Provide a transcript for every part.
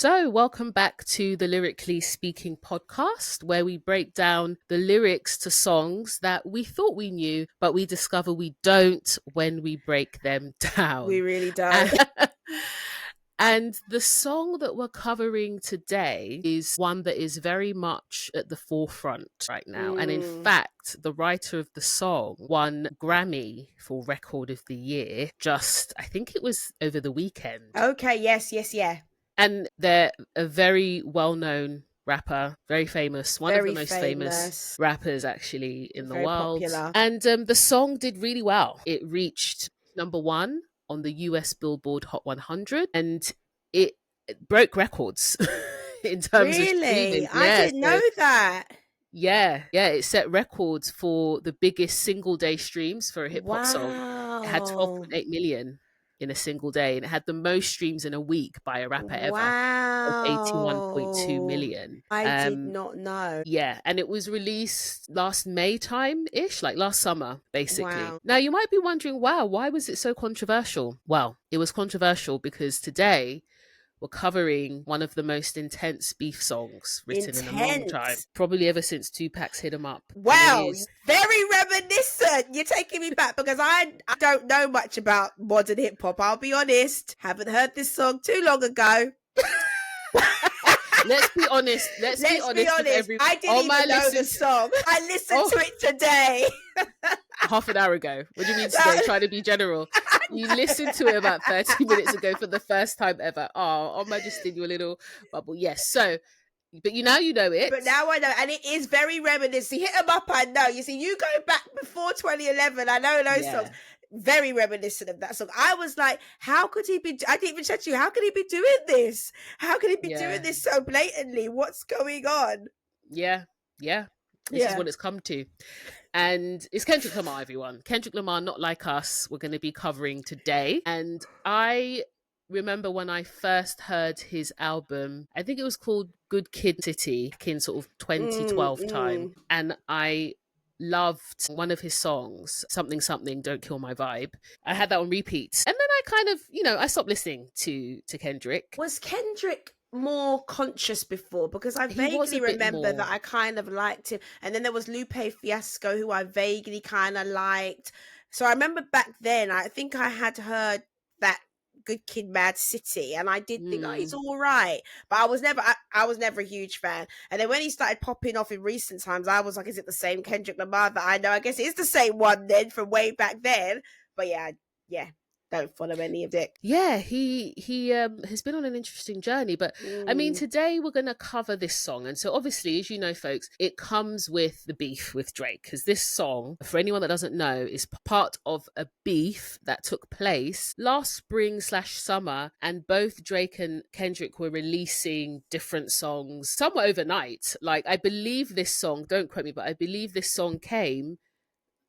So, welcome back to the Lyrically Speaking podcast, where we break down the lyrics to songs that we thought we knew, but we discover we don't when we break them We down. really don't. And the song that we're covering today is one that is very much at the forefront right now. And in Mm. fact, the writer of the song won Grammy for Record of the Year I think it was over the weekend. Okay, yes, yeah. And they're a very well-known rapper, very famous, one of the Very most famous famous. rappers actually in the Very world. popular. And the song did really well. It reached number one on the US Billboard Hot 100, and it broke records in terms of Really? streaming. I didn't know that. Yeah, it set records for the biggest single day streams for a hip hop song. It had Wow. 12.8 million in a single day, and it had the most streams in a week by a rapper ever of 81.2 Wow. million. I did not know. Yeah, and it was released last May time-ish, like last summer, basically. Wow. Now, you might be wondering, wow, why was it so controversial? Well, it was controversial because today we're covering one of the most intense beef songs written in a long time, Intense. probably ever since Tupac's Hit 'Em Up. And it Wow, is very reminiscent. You're taking me back because I don't know much about modern hip hop. I'll be honest. Haven't heard this song too long ago. Let's be honest. Let's be honest. I didn't even know the song. I listened to it today. Half an hour ago. What do you mean today? Trying to be general. You listened to it about 30 minutes ago for the first time ever. Oh my, just in your little bubble. Yes. So, but you know it. But now I know, and it is very reminiscent. Hit 'em up, I know. You see, you go back before 2011. I know those songs. Very reminiscent of that song. I was like, how could he be? I didn't even chat to you. How could he be doing this? How could he be doing this so blatantly? What's going on? Yeah. This is what it's come to. And it's Kendrick Lamar, everyone. Kendrick Lamar, Not Like Us, we're going to be covering today. And I remember when I first heard his album, I think it was called Good Kid City in sort of 2012 time. And I loved one of his songs, Something Something, Don't Kill My Vibe. I had that on repeat. And then I kind of, I stopped listening to Kendrick. Was Kendrick more conscious before? Because I vaguely remember that I kind of liked him. And then there was Lupe Fiasco, who I vaguely kind of liked. So I remember back then, I think I had heard that Good Kid, Mad City, and I did think, he's all right, but I was never a huge fan. And then when he started popping off in recent times, I was like, is it the same Kendrick Lamar that I know? I guess it is the same one then from way back then. But yeah, don't follow any of it. Yeah, he has been on an interesting journey, but I mean, today we're going to cover this song. And so obviously, as you know, folks, it comes with the beef with Drake, because this song, for anyone that doesn't know, is part of a beef that took place last spring/summer, and both Drake and Kendrick were releasing different songs somewhat overnight. Like, I believe this song, don't quote me, but I believe this song came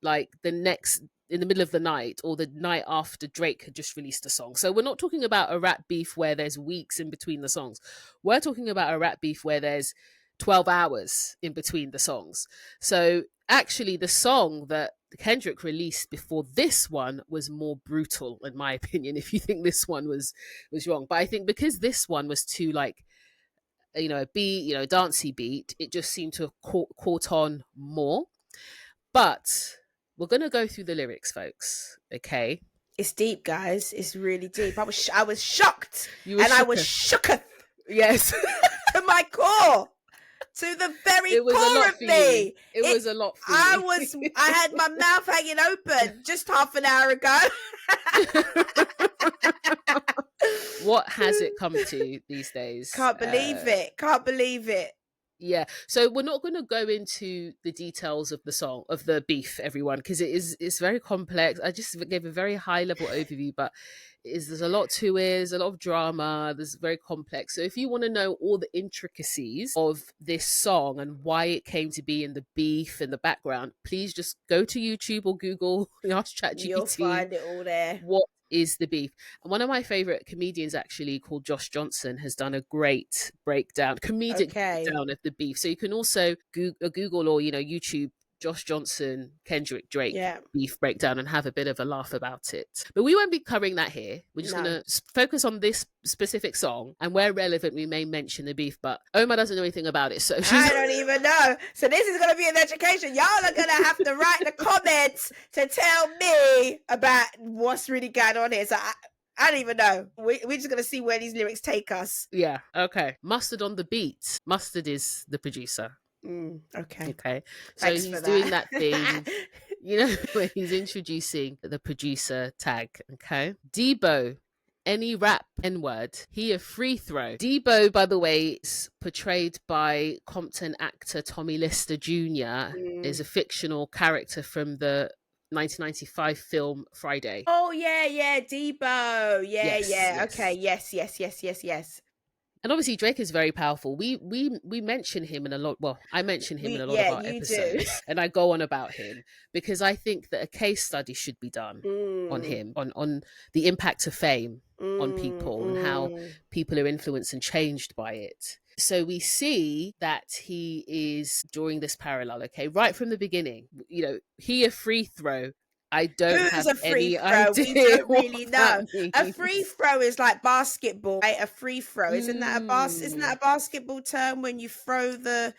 like in the middle of the night or the night after Drake had just released a song. So we're not talking about a rap beef where there's weeks in between the songs. We're talking about a rap beef where there's 12 hours in between the songs. So actually the song that Kendrick released before this one was more brutal, in my opinion, if you think this one was wrong. But I think because this one was too like, a beat, dancey beat, it just seemed to have caught on more. But we're going to go through the lyrics, folks. Okay. It's deep, guys. It's really deep. I was shocked. I was shooketh. Yes. To my core. To the very core of me. It was a lot for you. I had my mouth hanging open just half an hour ago. What has it come to these days? Can't believe it. Yeah. So we're not going to go into the details of the song, of the beef, everyone, because it's very complex. I just gave a very high level overview, but there's a lot to it. There's a lot of drama. There's very complex. So if you want to know all the intricacies of this song and why it came to be in the beef in the background, please just go to YouTube or Google, ask ChatGPT. You'll find it all there. What is the beef? And one of my favorite comedians, actually, called Josh Johnson, has done a great comedic breakdown of the beef. So you can also Google or YouTube Josh Johnson, Kendrick, Drake beef breakdown and have a bit of a laugh about it. But we won't be covering that here. We're just going to focus on this specific song, and where relevant, we may mention the beef, but Oma doesn't know anything about it. So I don't even know. So this is going to be an education. Y'all are going to have to write the comments to tell me about what's really going on here. So I don't even know. We're just going to see where these lyrics take us. Yeah. Okay. Mustard on the beat. Mustard is the producer. Okay. So he's doing that thing, where he's introducing the producer tag. Okay. Debo, any rap N-word, he a free throw. Debo, by the way, is portrayed by Compton actor Tommy Lister Jr. Is a fictional character from the 1995 film Friday. Oh yeah, Debo. Yeah. Okay, yes. And obviously Drake is very powerful. We mention him in a lot. Well, I mention him in a lot of our episodes, and I go on about him because I think that a case study should be done on him, on the impact of fame on people and how people are influenced and changed by it. So we see that he is drawing this parallel, okay, right from the beginning. He a free throw. I don't have any idea. We don't really know. A free throw is like basketball, right? A free throw. Isn't that a basketball term when you throw the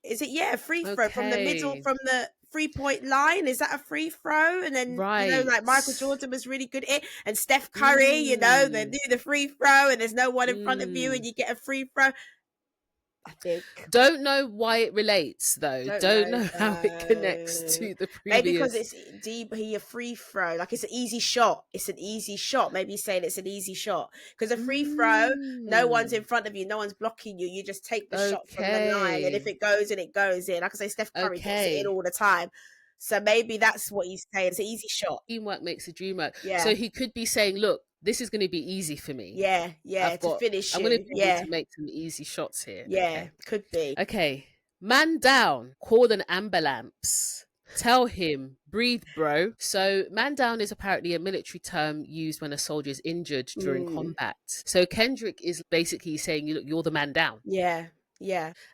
a free throw from the middle, from the 3-point line? Is that a free throw? And then like Michael Jordan was really good at it, and Steph Curry, they do the free throw and there's no one in front of you and you get a free throw. I think. Don't know why it relates though. Don't know how it connects to the previous. Maybe because it's a free throw. Like it's an easy shot. Maybe he's saying it's an easy shot. Because a free throw, no one's in front of you, no one's blocking you. You just take the shot from the line, and if it goes in, it goes in. Like I say, Steph Curry gets it in all the time. So maybe that's what he's saying. It's an easy shot. Teamwork makes the dream work. Yeah. So he could be saying, look, this is going to be easy for me. Yeah, to finish. I'm going to be able to make some easy shots here. Yeah, could be. Okay. Man down, call an ambulance. Tell him, breathe, bro. So man down is apparently a military term used when a soldier is injured during combat. So Kendrick is basically saying, look, you're the man down. Yeah.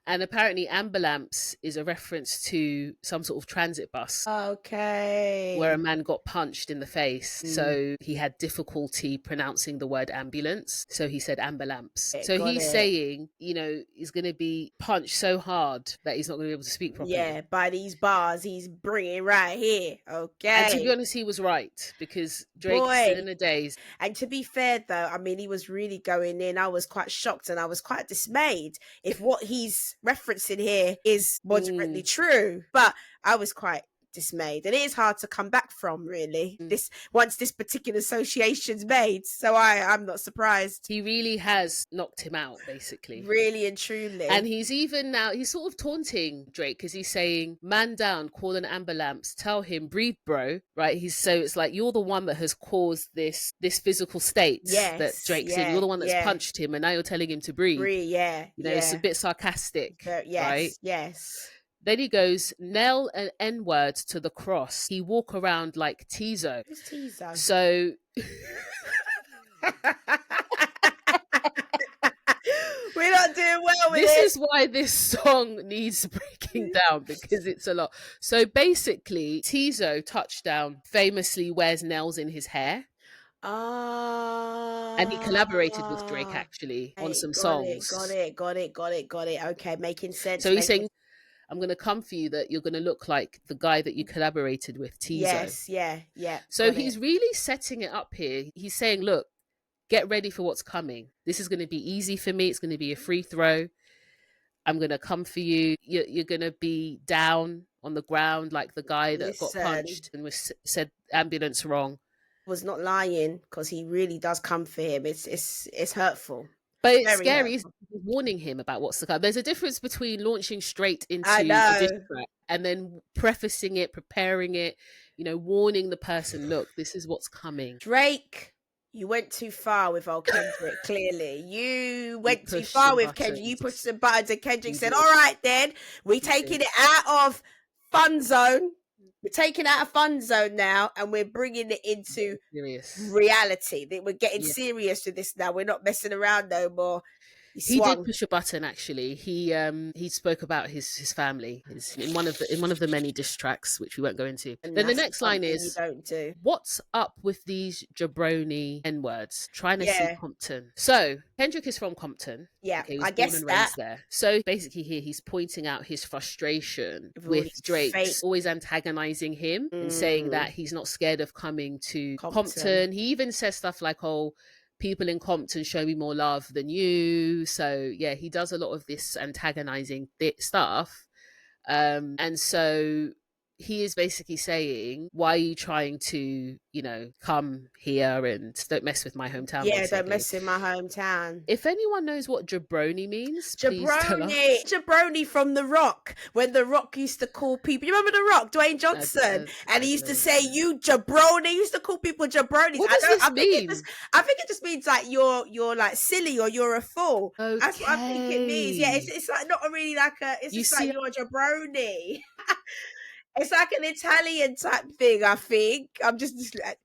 And apparently ambulance is a reference to some sort of transit bus. Okay. Where a man got punched in the face. So he had difficulty pronouncing the word ambulance. So he said ambulance. So he's saying, he's going to be punched so hard that he's not going to be able to speak properly. Yeah, by these bars he's bringing right here. Okay. And to be honest, he was right, because Drake is still in the days. And to be fair though, I mean, he was really going in. I was quite shocked and I was quite dismayed if what he's referencing here is moderately true, but I was quite dismayed, and it is hard to come back from, really, once this particular association's made. So I'm not surprised. He really has knocked him out, basically, really and truly. And he's sort of taunting Drake, because he's saying, man down, call an ambulance, tell him, breathe, bro, right? So it's like, you're the one that has caused this physical state that Drake's in. You're the one that's punched him, and now you're telling him to breathe. It's a bit sarcastic, right? Yes. Then he goes, nail an N-word to the cross. He walk around like Tizo. Who's Tizo? So... We're not doing well with this. This is why this song needs breaking down, because it's a lot. So basically, Tizo, Touchdown, famously wears nails in his hair. And he collaborated with Drake, actually, on some songs. Got it. Okay, making sense. So he's saying, I'm going to come for you, that you're going to look like the guy that you collaborated with, Tizo. Yes, yeah. So he's really setting it up here. He's saying, look, get ready for what's coming. This is going to be easy for me. It's going to be a free throw. I'm going to come for you. You're going to be down on the ground like the guy that got punched and said ambulance wrong. Was not lying, because he really does come for him. It's hurtful. But it's scary, isn't it? Warning him about what's to come. There's a difference between launching straight into a diss track and then prefacing it, preparing it, warning the person, look, this is what's coming. Drake, you went too far with old Kendrick, clearly. You went too far with Kendrick. You pushed some buttons and Kendrick said, all right then, we're taking it out of fun zone. We're taking out a fun zone now, and we're bringing it into reality. We're getting serious with this now. We're not messing around no more. He did push a button. Actually, he spoke about his family in one of the many diss tracks, which we won't go into. And then the next line is, you don't do. "What's up with these jabroni n words? Trying to see Compton." So Kendrick is from Compton. Yeah, okay, he was born and raised there. So basically, here he's pointing out his frustration with Drake always antagonizing him and saying that he's not scared of coming to Compton. He even says stuff like, "Oh, people in Compton show me more love than you." So yeah, he does a lot of this antagonizing stuff. And so he is basically saying, why are you trying to, come here and don't mess with my hometown? Yeah, basically. Don't mess with my hometown. If anyone knows what jabroni means, please tell us. Jabroni from The Rock, when The Rock used to call people, you remember The Rock, Dwayne Johnson, and he used to say, "You jabroni." He used to call people jabronis. What does this mean? I think it just means like you're like silly or you're a fool. Okay. That's what I think it means. Yeah, it's like not really like it's just like you're a jabroni. It's like an Italian type thing, I think. I'm just like,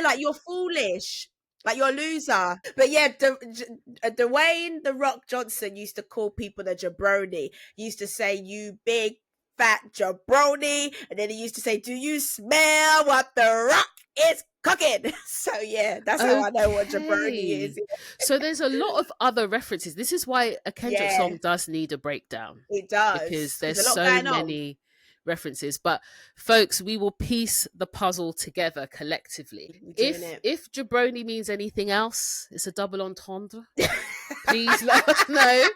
like you're foolish, like you're a loser. But yeah, Dwayne "The Rock" Johnson used to call people a jabroni. He used to say, "You big fat jabroni," and then he used to say, "Do you smell what The Rock is cooking?" So yeah, that's how I know what jabroni is. So there's a lot of other references. This is why a Kendrick song does need a breakdown. It does, because there's so many references. But folks, we will piece the puzzle together collectively. If jabroni means anything else, it's a double entendre. Please let us know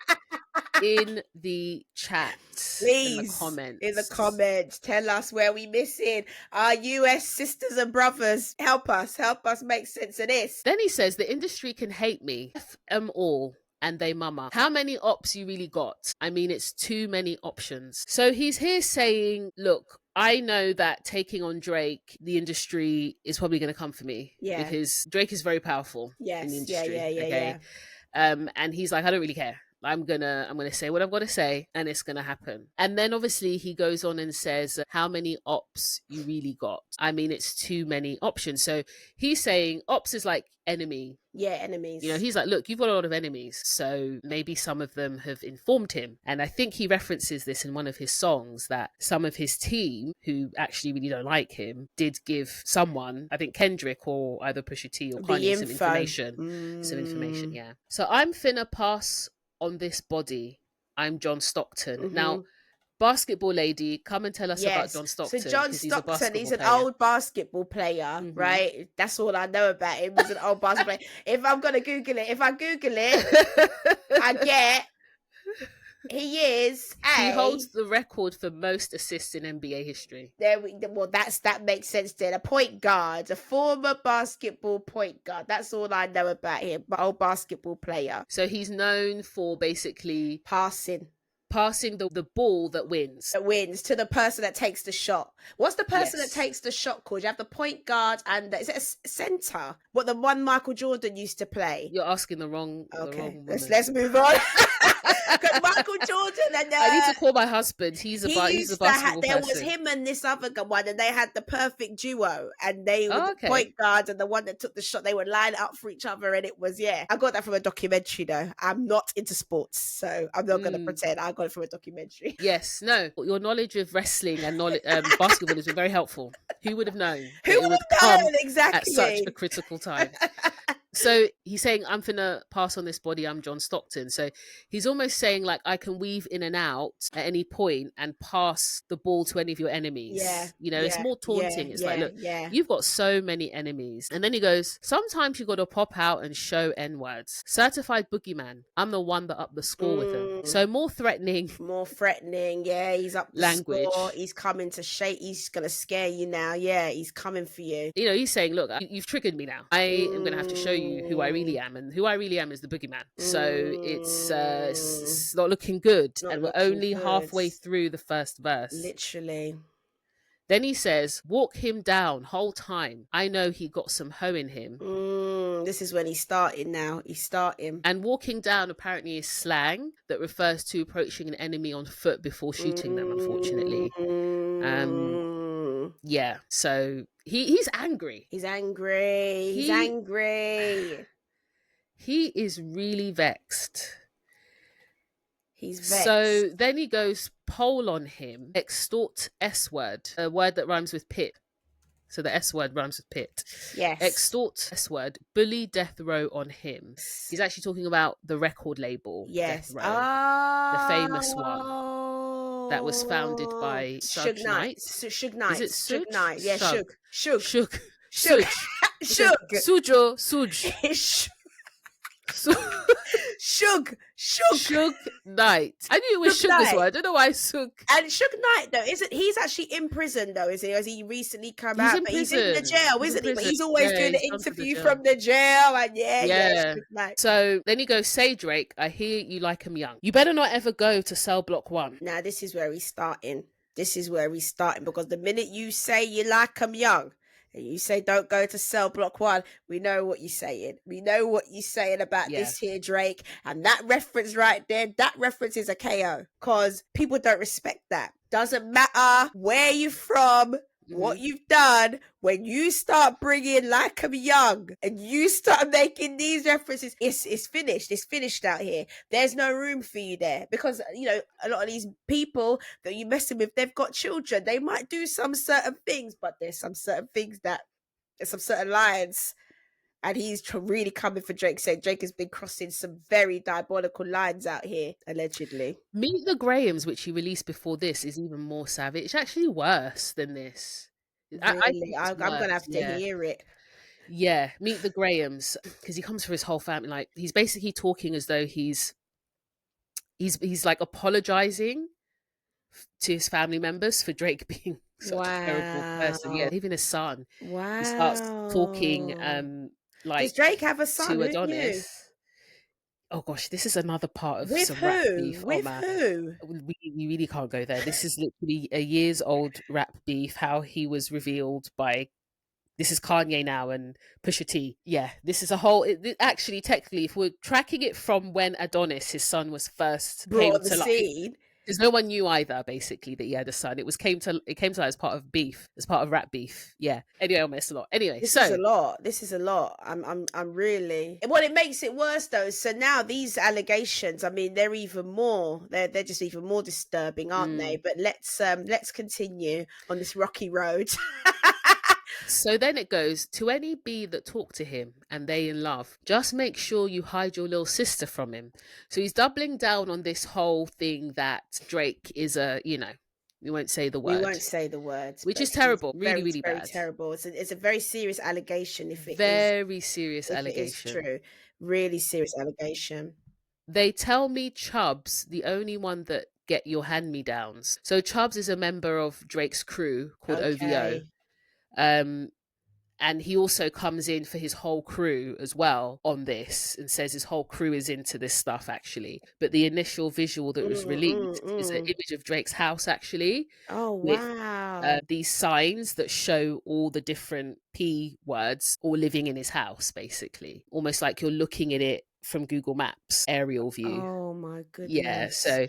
in the chat. Please, in the comments, tell us where we missing. Our US sisters and brothers, help us make sense of this. Then he says, "The industry can hate me. F them all. And they mama. How many ops you really got? I mean, it's too many options." So he's here saying, look, I know that taking on Drake, the industry is probably going to come for me. Yeah. Because Drake is very powerful in the industry. Yeah. And he's like, I don't really care. I'm gonna say what I've got to say, and it's gonna happen. And then obviously he goes on and says, how many ops you really got? I mean, it's too many options. So he's saying ops is like enemy. Yeah, enemies. He's like, look, you've got a lot of enemies, so maybe some of them have informed him. And I think he references this in one of his songs, that some of his team, who actually really don't like him, did give someone, I think Kendrick or either Pusha T or Kanye, some information. Yeah. So I'm finna pass on this body. I'm John Stockton. Now, basketball lady, come and tell us about John Stockton. So John Stockton, he's an old basketball player, right? That's all I know about him. He's an old basketball player. If I'm gonna Google it, I get he holds the record for most assists in NBA history. That makes sense then. A point guard, a former basketball point guard. That's all I know about him. But old basketball player. So he's known for basically passing the ball that wins to the person that takes the shot. What's the person that takes the shot called? You have the point guard and is it a center? What the one Michael Jordan used to play? You're asking the wrong. Okay, let's move on. Because Michael Jordan and I need to call my husband. He's a basketball there person. was him and this other one, and they had the perfect duo, and they were the point guard and the one that took the shot. They would line up for each other, and it was I got that from a documentary though. I'm not into sports, so I'm not going to pretend. I got it from a documentary. Yes, no, your knowledge of wrestling and basketball has been very helpful. Who would have known? Who would have known exactly at such a critical time? So he's saying, I'm finna pass on this body, I'm John Stockton. So he's almost saying, like, I can weave in and out at any point and pass the ball to any of your enemies. It's more taunting. It's like, look, you've got so many enemies. And then he goes, sometimes you got to pop out and show N-words. Certified boogeyman. I'm the one that upped the score with him. So more threatening. Yeah, he's up the language. Score. He's coming to shake. He's going to scare you now. Yeah, he's coming for you. He's saying, look, you've triggered me now. I am going to have to show you who I really am, and who I really am is the boogeyman. So it's not looking good, and we're only halfway through the first verse. Literally. Then he says, walk him down whole time. I know he got some hoe in him. This is when he's starting now. He's starting. And walking down apparently is slang that refers to approaching an enemy on foot before shooting them, unfortunately. Yeah, so he's angry. He's angry. He is really vexed. He's So vexed. then he goes pole on him, extort S word, a word that rhymes with pit. So the S word rhymes with pit. Yes. Extort S word, bully death row on him. He's actually talking about the record label Death Yes. Row, the famous one that was founded Oh, by Suge Suge Knight. Knight. Suge Is Knight. it Suge Suge? Knight. Yeah, Shug. Suge. Suge. Shug. Suge. Suge. Okay. Suge. Sujo. Suj. Su- Suge. Suge. Suge Knight. I knew it was Suge Suge as Knight. well. I don't know why Suge. And Suge Knight, though, isn't he's actually in prison, though, is he? Or has he recently come He's out? in But he's in the prison. jail, He's in isn't he? But prison. he's always Yeah, doing the he's done for the interview jail. from the jail. And Yeah. Suge Knight. So then he goes, say Drake, I hear you like him young. You better not ever go to cell block 1. Now, this is where he's starting. This is where he's starting, because the minute you say you like him young, and you say don't go to cell block 1, we know what you're saying. We know what you're saying about this here, Drake. And that reference right there, that reference is a KO. Because people don't respect that. Doesn't matter where you're from, what you've done. When you start bringing like him young and you start making these references, it's finished. It's finished out here. There's no room for you there, because a lot of these people that you're messing with, they've got children. They might do some certain things, but there's some certain things there's some certain lines, and he's really coming for Drake, saying Drake has been crossing some very diabolical lines out here, allegedly. Meet the Grahams, which he released before this, is even more savage. It's actually worse than this. Really? I'm going to have to hear it. Yeah, Meet the Grahams, because he comes for his whole family. Like, he's basically talking as though he's like apologizing to his family members for Drake being such a terrible person. Yeah, even his son. Wow. He starts talking like, does Drake have a son? to Adonis? Oh gosh, this is another part of with some who? rap beef. With who? We really can't go there. This is literally a years old rap beef. How he was revealed by, this is Kanye now and Pusha T. Yeah, this is a whole. Actually, technically, if we're tracking it from when Adonis, his son, was first brought on the scene, because no one knew either, basically, that he had a son. It came to light as part of beef, as part of rap beef. Yeah. Anyway, I missed a lot. Anyway, this is a lot. This is a lot. I'm really. What it makes it worse though. So now these allegations, I mean, they're even more. They're just even more disturbing, aren't they? But let's continue on this rocky road. So then it goes, to any bee that talk to him and they in love, just make sure you hide your little sister from him. So he's doubling down on this whole thing that Drake is we won't say the word. We won't say the words. Which is terrible. Really, really very bad. Terrible. It's a very serious allegation if it very serious allegation. It is true. Really serious allegation. They tell me Chubbs, the only one that get your hand-me-downs. So Chubbs is a member of Drake's crew called OVO. And he also comes in for his whole crew as well on this, and says his whole crew is into this stuff actually. But the initial visual that was released is an image of Drake's house actually. Oh wow! With these signs that show all the different P words all living in his house, basically, almost like you're looking at it from Google Maps aerial view. Oh my goodness! Yeah, so.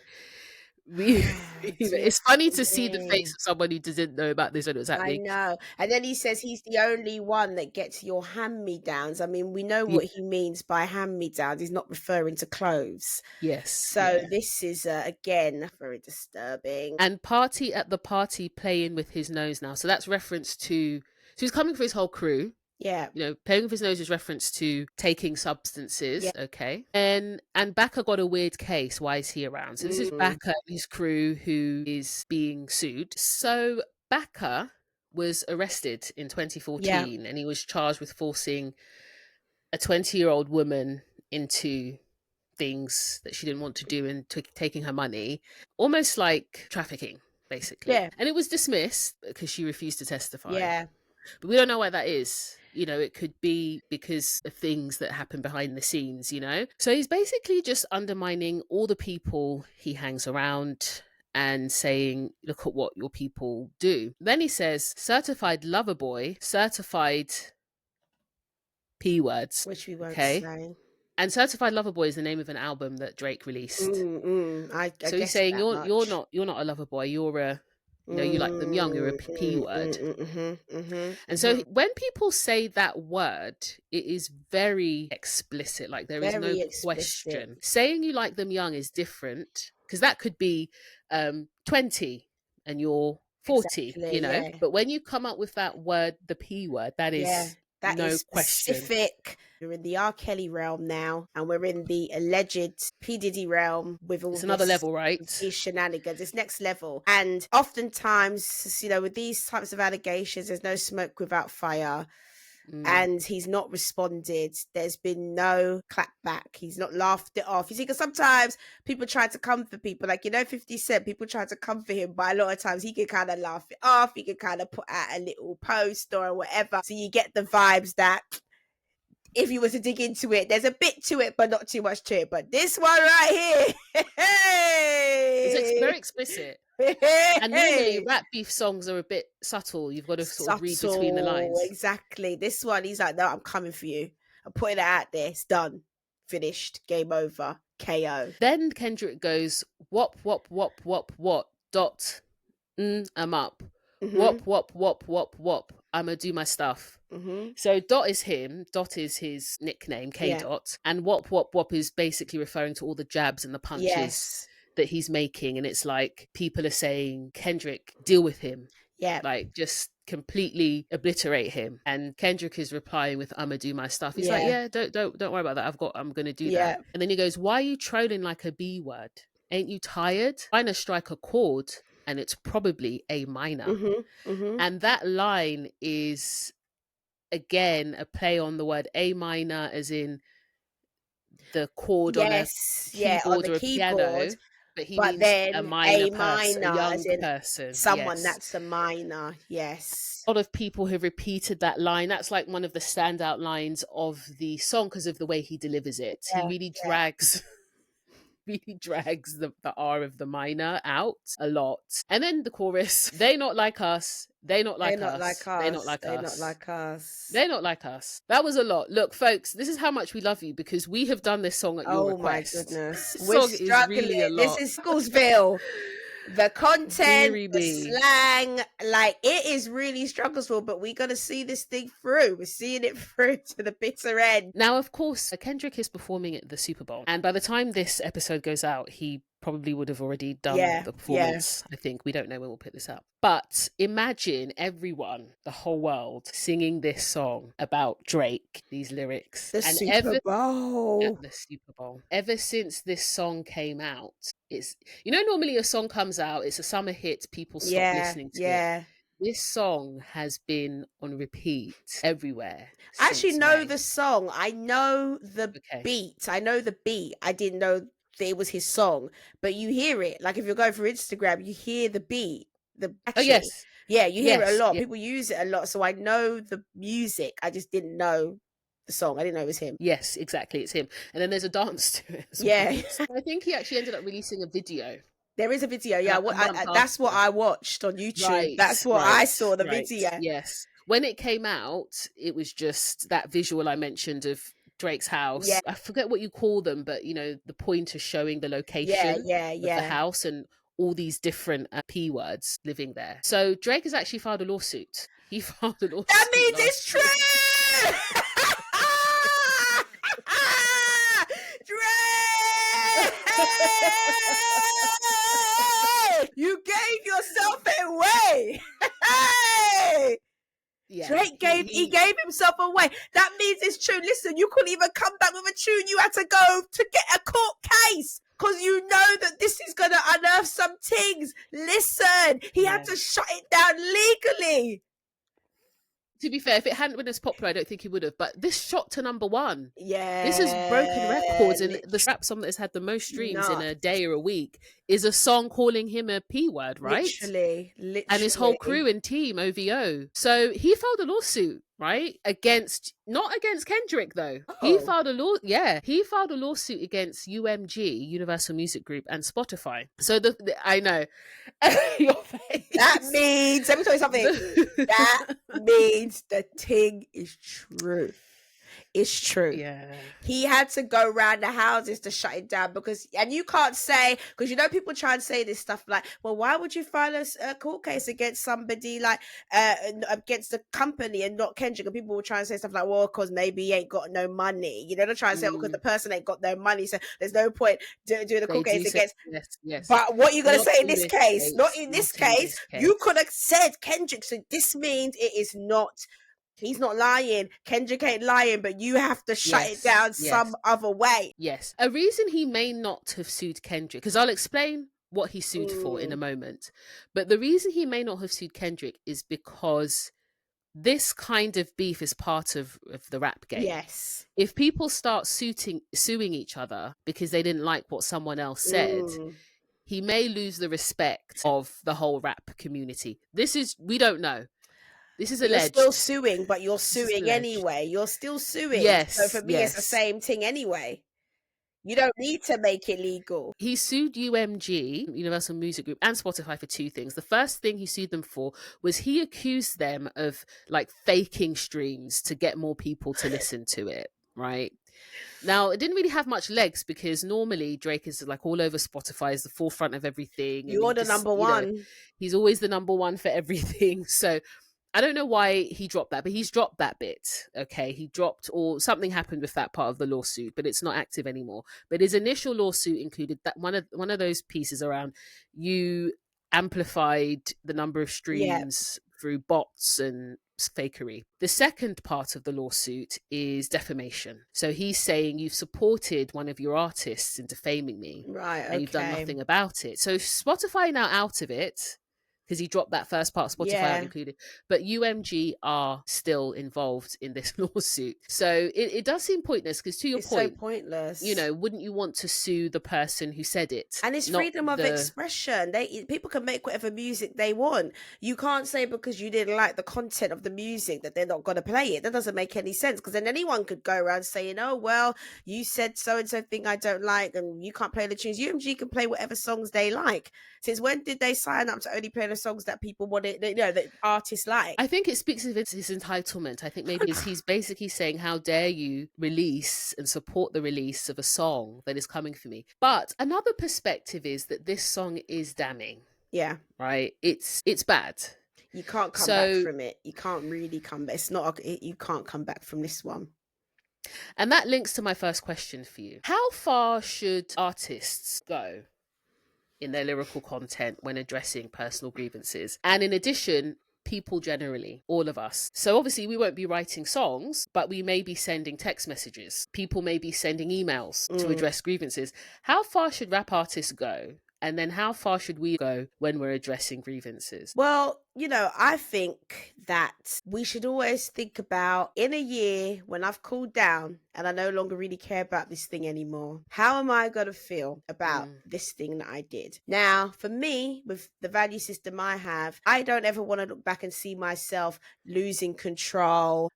It's funny to see the face of someone who didn't know about this when it was happening. I know. And then he says he's the only one that gets your hand-me-downs. I mean, we know what he means by hand-me-downs. He's not referring to clothes. Yes. So this is, again, very disturbing. And party at the party playing with his nose now. So that's reference to... So he's coming for his whole crew. Yeah. Playing with his nose is reference to taking substances. Yeah. Okay. And Baka got a weird case. Why is he around? So this is Baka and his crew who is being sued. So Baka was arrested in 2014 and he was charged with forcing a 20-year-old woman into things that she didn't want to do and taking her money. Almost like trafficking, basically. Yeah. And it was dismissed because she refused to testify. Yeah. But we don't know why that is. It could be because of things that happen behind the scenes, So he's basically just undermining all the people he hangs around and saying, look at what your people do. Then he says, certified lover boy, certified P words. Which we won't say. And Certified Lover Boy is the name of an album that Drake released. So he's saying you're not a lover boy, you're a You know, you like them young, you're a P word. And so when people say that word, it is very explicit. Like there is no question. Saying you like them young is different, because that could be 20 and you're 40, exactly, you know. Yeah. But when you come up with that word, the P word, that is that no is specific. Question. We're in the R. Kelly realm now, and we're in the alleged P. Diddy realm with all it's another level, right? These shenanigans. It's next level. And oftentimes, you know, with these types of allegations, there's no smoke without fire. And he's not responded. There's been no clapback. He's not laughed it off. You see, because sometimes people try to comfort people, like, you know, 50 Cent, people try to comfort him, but a lot of times he can kind of laugh it off. He can kind of put out a little post or whatever. So you get the vibes that if you were to dig into it, there's a bit to it, but not too much to it. But this one right here, it's very explicit. And normally rap beef songs are a bit subtle. You've got to sort of read between the lines. Exactly. This one, he's like, no, I'm coming for you. I'm putting it out there. It's done. Finished. Game over. KO. Then Kendrick goes, wop, wop, wop, wop, wop, dot, I'm up. Wop, wop, wop, wop, wop. I'ma do my stuff. So Dot is him. Dot is his nickname, K Dot. And wop, wop, wop is basically referring to all the jabs and the punches that he's making. And it's like people are saying, Kendrick, deal with him. Yeah. Like just completely obliterate him. And Kendrick is replying with, I'ma do my stuff. He's like, yeah, don't worry about that. I'm gonna do that. And then he goes, why are you trolling like a B word? Ain't you tired? Trying to strike a chord, and it's probably A minor. And that line is again a play on the word A minor, as in the chord on a keyboard or a piano. But he means then a minor person, a young person. Someone that's a minor, yes. A lot of people have repeated that line. That's like one of the standout lines of the song because of the way he delivers it. He really drags the R of the minor out a lot. And then the chorus, they not like us, they not like us, they not like us, they not like us, they not like us. That was a lot. Look, folks, this is how much we love you, because we have done this song at your request. Oh my goodness. This song is really a lot. This is Strugglesville. The content, the slang, like it is really Strugglesville, but we got to see this thing through. We're seeing it through to the bitter end. Now, of course, Kendrick is performing at the Super Bowl. And by the time this episode goes out, he probably would have already done the performance. I think. We don't know when we'll put this up. But imagine everyone, the whole world, singing this song about Drake, these lyrics. The Super Bowl. The Super Bowl. Ever since this song came out, it's, you know, normally a song comes out, it's a summer hit, people stop listening to it. This song has been on repeat everywhere. I actually know the song. I know the beat. I know the beat. I didn't know that it was his song, but you hear it. Like if you're going through Instagram, you hear the beat. You hear it a lot. People use it a lot. So I know the music. I just didn't know the song. I didn't know it was him. Yes, exactly. It's him. And then there's a dance to it as well. I think he actually ended up releasing a video. There is a video, that's what I watched on YouTube. That's what I saw, the video. Yes. When it came out, it was just that visual I mentioned of Drake's house. I forget what you call them, but you know, the pointer showing the location of the house and all these different P words living there. So Drake has actually filed a lawsuit. He filed a lawsuit. That means it's true! Drake! You gave yourself away! Drake gave himself away. That means it's true. Listen, you couldn't even come back with a tune. You had to go to get a court case because you know that this is going to unearth some things. Listen, he had to shut it down legally. To be fair, if it hadn't been as popular, I don't think he would have. But this shot to number one. Yeah. This is broken records. And the rap song that has had the most streams in a day or a week is a song calling him a P word, right? Literally. And his whole crew and team, OVO. So he filed a lawsuit, right? Not against Kendrick, though. Oh. He filed a lawsuit against UMG, Universal Music Group, and Spotify. So I know. Your face. That means, let me tell you something. That means the thing is true. is true. Yeah. He had to go around the houses to shut it down because, and you can't say, because you know people try and say this stuff like, well, why would you file a court case against somebody like against the company and not Kendrick? And people will try and say stuff like, well, because maybe he ain't got no money. You know, they're trying to say, because the person ain't got no money, so there's no point doing a court case against. Yes. But what are you going to say in this case? Not in Not this case. You could have said Kendrick. So this means it is not. He's not lying. Kendrick ain't lying, but you have to shut it down some other way. Yes. A reason he may not have sued Kendrick, because I'll explain what he sued for in a moment. But the reason he may not have sued Kendrick is because this kind of beef is part of the rap game. Yes. If people start suing each other because they didn't like what someone else said, he may lose the respect of the whole rap community. We don't know. This is alleged. You're still suing, but you're suing anyway. You're still suing. Yes. So for me, it's the same thing anyway. You don't need to make it legal. He sued UMG, Universal Music Group, and Spotify for two things. The first thing he sued them for was he accused them of like faking streams to get more people to listen to it, right? Now, it didn't really have much legs because normally Drake is like all over Spotify, is the forefront of everything. You're the number one. He's always the number one for everything. So I don't know why he dropped that, but he's dropped that bit. Okay, he dropped, or something happened with that part of the lawsuit, but it's not active anymore. But his initial lawsuit included that one of those pieces around you amplified the number of streams through bots and fakery. The second part of the lawsuit is defamation. So he's saying you've supported one of your artists in defaming me, right? And you've done nothing about it. So Spotify now out of it, because he dropped that first part, Spotify not included. But UMG are still involved in this lawsuit. So it does seem pointless, because to your point, so pointless. Wouldn't you want to sue the person who said it? And it's freedom of expression. People can make whatever music they want. You can't say because you didn't like the content of the music that they're not going to play it. That doesn't make any sense, because then anyone could go around saying, oh, well, you said so-and-so thing I don't like and you can't play the tunes. UMG can play whatever songs they like. Since when did they sign up to only play the songs that people wanted, that artists like? I think it speaks of his entitlement. I think maybe he's basically saying, how dare you release and support the release of a song that is coming for me. But another perspective is that this song is damning. Yeah. Right? It's bad. You can't come back from it. You can't really come back. You can't come back from this one. And that links to my first question for you. How far should artists go in their lyrical content when addressing personal grievances? And in addition, people generally, all of us. So obviously we won't be writing songs, but we may be sending text messages. People may be sending emails to address grievances. How far should rap artists go? And then how far should we go when we're addressing grievances? Well, I think that we should always think about, in a year when I've cooled down and I no longer really care about this thing anymore, how am I going to feel about this thing that I did? Now, for me, with the value system I have, I don't ever want to look back and see myself losing control,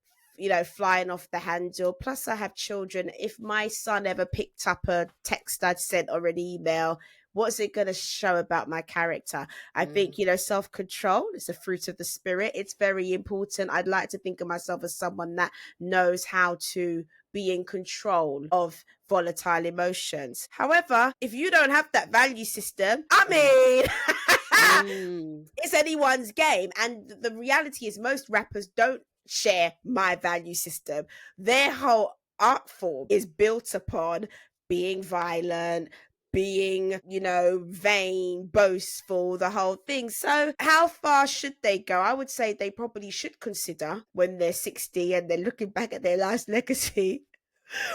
flying off the handle. Plus, I have children. If my son ever picked up a text I'd sent or an email, what's it going to show about my character? I think, self-control is a fruit of the spirit. It's very important. I'd like to think of myself as someone that knows how to be in control of volatile emotions. However, if you don't have that value system, it's anyone's game. And the reality is most rappers don't share my value system. Their whole art form is built upon being violent, being, vain, boastful, the whole thing. So how far should they go? I would say they probably should consider, when they're 60 and they're looking back at their life's legacy,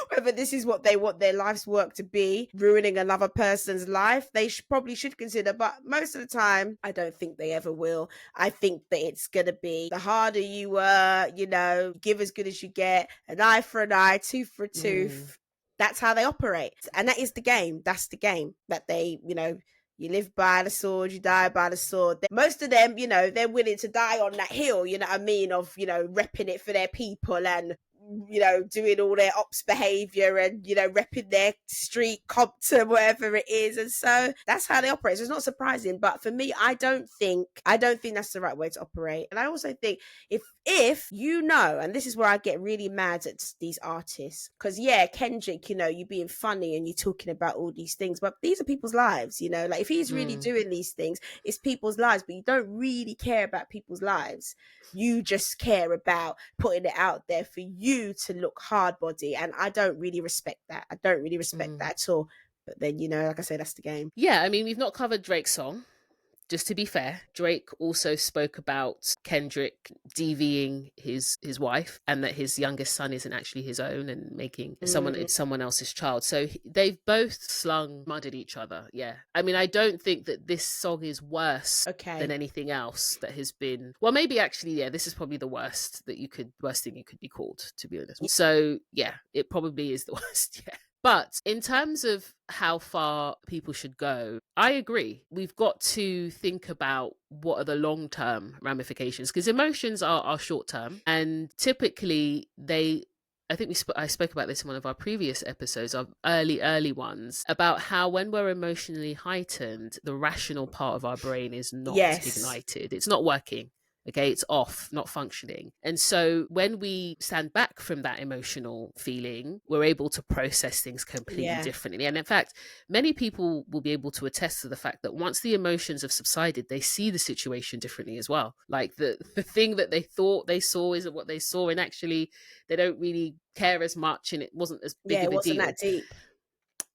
whether this is what they want their life's work to be, ruining another person's life. They probably should consider, but most of the time, I don't think they ever will. I think that it's going to be, the harder you were, give as good as you get, an eye for an eye, tooth for a tooth. That's how they operate. And that is the game. That's the game that they, you live by the sword, you die by the sword. Most of them, they're willing to die on that hill, of, repping it for their people and doing all their ops behavior and, repping their street, Compton, whatever it is. And so that's how they operate. So it's not surprising. But for me, I don't think that's the right way to operate. And I also think if and this is where I get really mad at these artists, because Kendrick, you're being funny and you're talking about all these things, but these are people's lives, like if he's really doing these things, it's people's lives, but you don't really care about people's lives. You just care about putting it out there for you to look hard body. And I don't really respect that. I don't really respect that at all. But then, like I say, that's the game. Yeah, I mean, we've not covered Drake's song. Just to be fair, Drake also spoke about Kendrick DVing his wife, and that his youngest son isn't actually his own and making someone else's child. So they've both slung mud at each other. Yeah. I mean, I don't think that this song is worse than anything else that has been. Well, maybe actually, this is probably the worst thing you could be called, to be honest. So yeah, it probably is the worst. Yeah. But in terms of how far people should go, I agree. We've got to think about what are the long-term ramifications, because emotions are short-term, and typically I think I spoke about this in one of our previous episodes, of early ones, about how when we're emotionally heightened, the rational part of our brain is not ignited. It's not working. Okay, it's off, not functioning. And so when we stand back from that emotional feeling, we're able to process things completely differently. And in fact, many people will be able to attest to the fact that once the emotions have subsided, they see the situation differently as well. Like the thing that they thought they saw isn't what they saw, and actually they don't really care as much, and it wasn't as big of a deal. It wasn't that deep.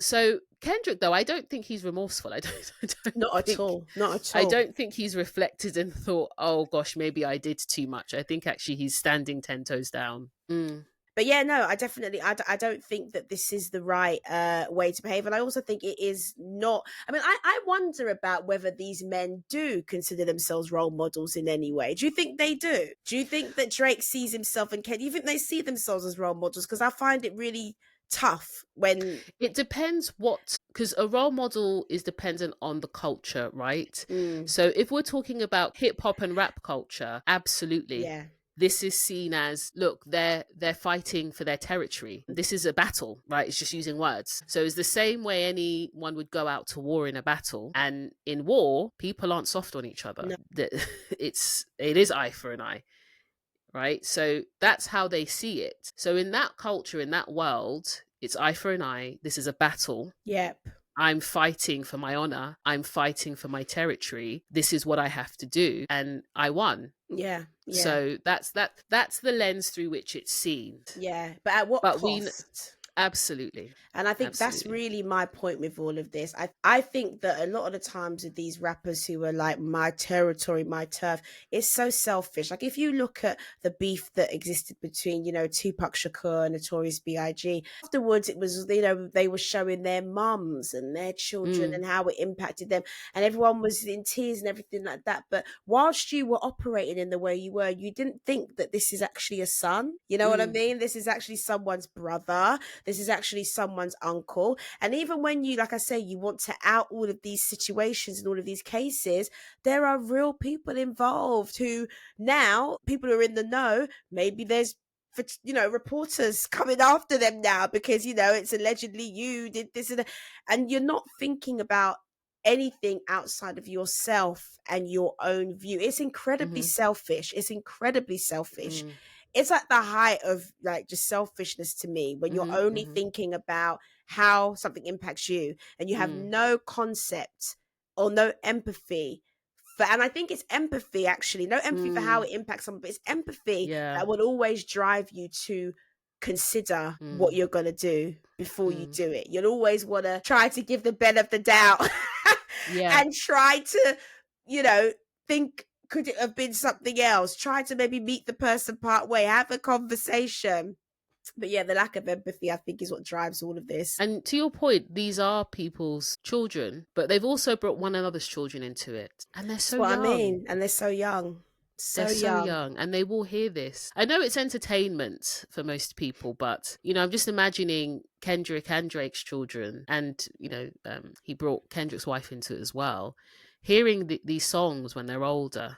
So Kendrick, though, I don't think he's remorseful. I don't Not at all. I don't think he's reflected and thought, oh gosh, maybe I did too much. I think actually he's standing 10 toes down. But I definitely, I don't think that this is the right way to behave. And I also think it is not, I wonder about whether these men do consider themselves role models in any way. Do you think they do? Do you think that Drake sees himself and Ken, do you think they see themselves as role models? Because I find it really tough when it depends because a role model is dependent on the culture, right? So if we're talking about hip hop and rap culture, absolutely. This is seen as, look, they're fighting for their territory. This is a battle, right? It's just using words. So it's the same way anyone would go out to war in a battle. And in war, people aren't soft on each other. No. It is eye for an eye. Right? So that's how they see it. So in that culture, in that world, it's eye for an eye. This is a battle. Yep. I'm fighting for my honor. I'm fighting for my territory. This is what I have to do. And I won. Yeah. So that's the lens through which it's seen. Yeah. But at what cost? Absolutely. And I think that's really my point with all of this. I think that a lot of the times with these rappers who are like, my territory, my turf, it's so selfish. Like if you look at the beef that existed between, Tupac Shakur and Notorious B.I.G., afterwards it was, they were showing their mums and their children and how it impacted them. And everyone was in tears and everything like that. But whilst you were operating in the way you were, you didn't think that this is actually a son. You know what I mean? This is actually someone's brother. This is actually someone's uncle. And even when you, like I say, you want to out all of these situations and all of these cases, there are real people involved who now, people who are in the know, maybe there's, reporters coming after them now because, it's allegedly you did this and you're not thinking about anything outside of yourself and your own view. It's incredibly selfish. It's incredibly selfish. It's at the height of like just selfishness to me when you're only thinking about how something impacts you and you have no concept or no empathy for, and I think it's empathy actually, no empathy for how it impacts someone, but it's empathy that will always drive you to consider what you're going to do before you do it. You'll always want to try to give the benefit of the doubt and try to, think, could it have been something else? Try to maybe meet the person part way, have a conversation. But the lack of empathy, I think, is what drives all of this. And to your point, these are people's children, but they've also brought one another's children into it. And they're so young. That's what I mean. And they're so young. They're so young, and they will hear this. I know it's entertainment for most people, but I'm just imagining Kendrick and Drake's children, and he brought Kendrick's wife into it as well, hearing these songs when they're older.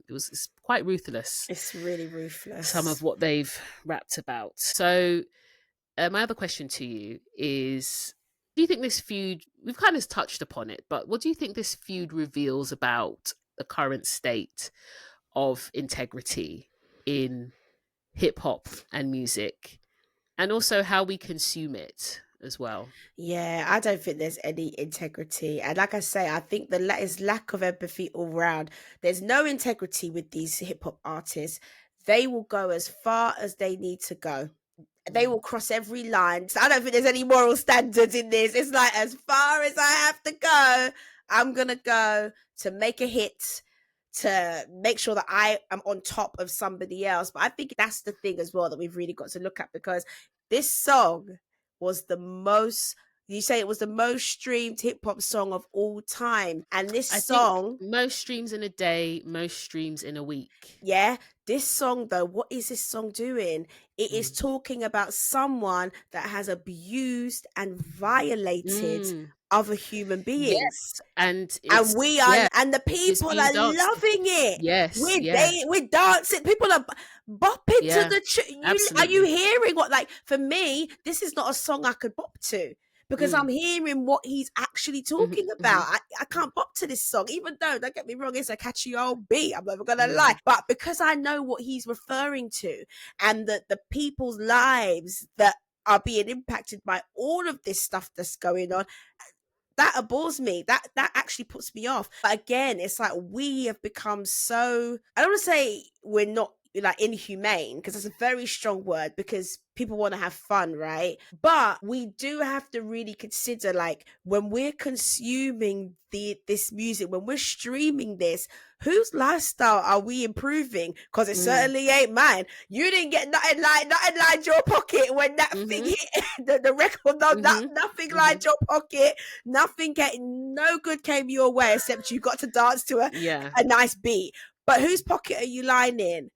It's quite ruthless. It's really ruthless. Some of what they've rapped about. So my other question to you is, do you think this feud, we've kind of touched upon it, but what do you think this feud reveals about the current state of integrity in hip hop and music, and also how we consume it as well? Yeah, I don't think there's any integrity. And like I say, I think is lack of empathy all round. There's no integrity with these hip hop artists. They will go as far as they need to go. They will cross every line. So I don't think there's any moral standards in this. It's like, as far as I have to go, I'm going to go to make a hit, to make sure that I am on top of somebody else. But I think that's the thing as well that we've really got to look at, because this song was the most, you say it was the most streamed hip hop song of all time. And this song, most streams in a day, most streams in a week. Yeah. This song, though, what is this song doing? It is talking about someone that has abused and violated other human beings. Yes. And we are, and the people are loving it. Yes. We're dancing. People are bopping to the are you hearing what, like, for me, this is not a song I could bop to, because I'm hearing what he's actually talking about. I can't bop to this song, even though, don't get me wrong, it's a catchy old beat, I'm never gonna lie. But because I know what he's referring to, and the people's lives that are being impacted by all of this stuff that's going on, that abhors me. That actually puts me off. But again, it's like, we have become so, I don't want to say we're not like inhumane, because that's a very strong word, because people want to have fun, right? But we do have to really consider, like, when we're consuming this music, when we're streaming this, whose lifestyle are we improving? Because it certainly ain't mine. You didn't get nothing lined your pocket when that thing hit the record. No, nothing lined your pocket. No good came your way, except you got to dance to a nice beat. But whose pocket are you lining?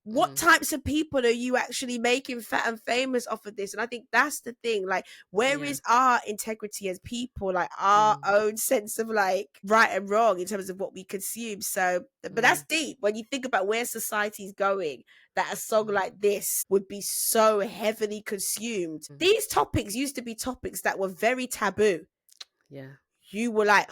What types of people are you actually making fat and famous off of this? And I think that's the thing. Like, where is our integrity as people? Like, our own sense of, like, right and wrong in terms of what we consume. So, but that's deep when you think about where society's going, that a song like this would be so heavily consumed. These topics used to be topics that were very taboo. Yeah. You were like,